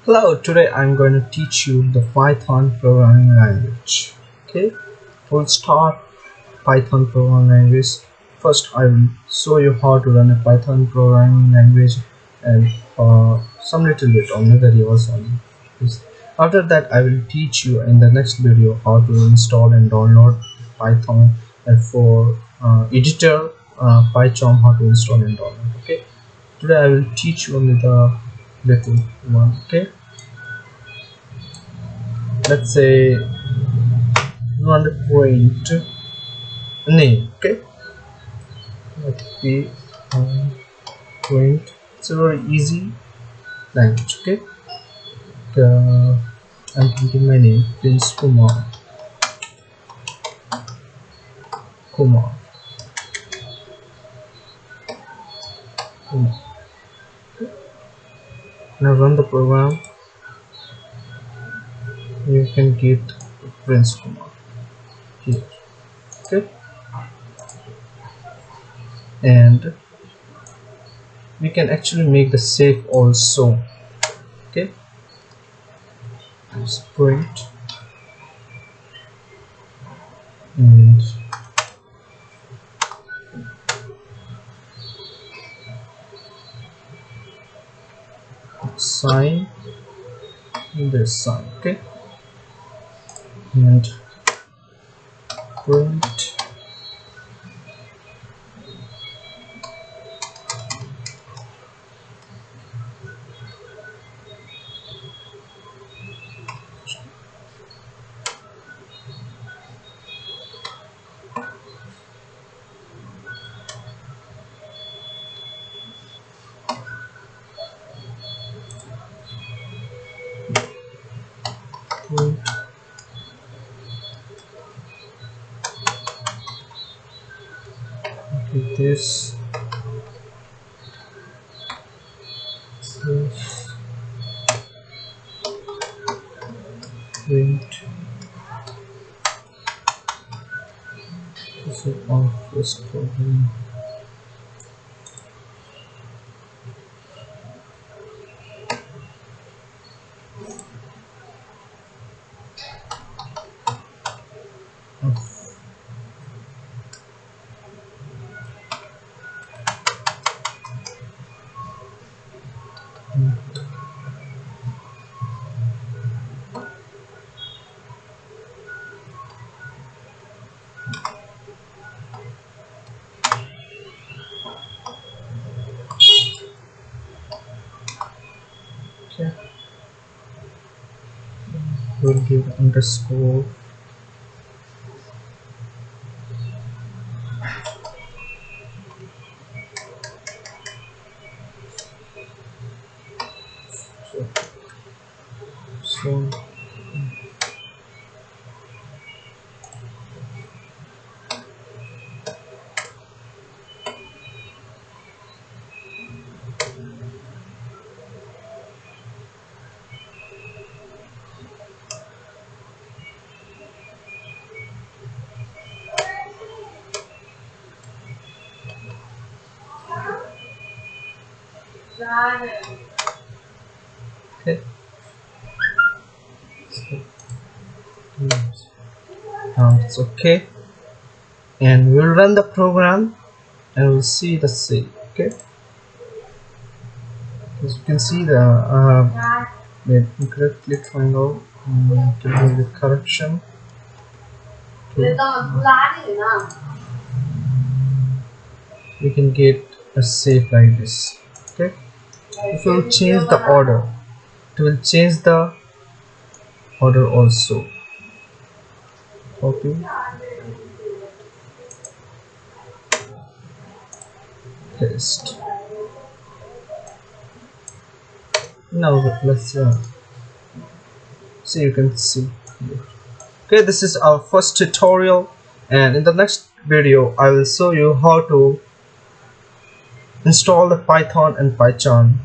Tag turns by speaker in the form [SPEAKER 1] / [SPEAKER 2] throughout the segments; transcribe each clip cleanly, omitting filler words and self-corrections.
[SPEAKER 1] Hello, today I'm going to teach you the Python programming language. Okay, we'll start Python programming language. First, I will show you how to run a Python programming language and some little bit on the videos on this. After that, I will teach you in the next video how to install and download Python, and for editor PyCharm, how to install and download. Okay, today I will teach you only the little one. Okay, let's say you want to print name. Okay, let be print. It's a very easy language. Okay, I'm printing my name, Prince Kumar. Now run the program. You can get Prince Kumar here. Okay, and we can actually make the shape also. Okay, let's print and sign this sign. Okay, and print print like this. Print this is our first program. Okay, we'll give underscore so okay, it's okay, and we'll run the program and we'll see the save. Okay, as you can see the made incorrectly triangle to do the correction. Okay. We can get a shape like this. Okay, if we will change the order, it will change the order also. Copy, paste. Now let's so you can see here. Okay, this is our first tutorial, and in the next video I will show you how to install the Python and PyCharm.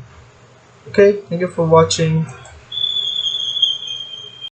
[SPEAKER 1] Okay, thank you for watching.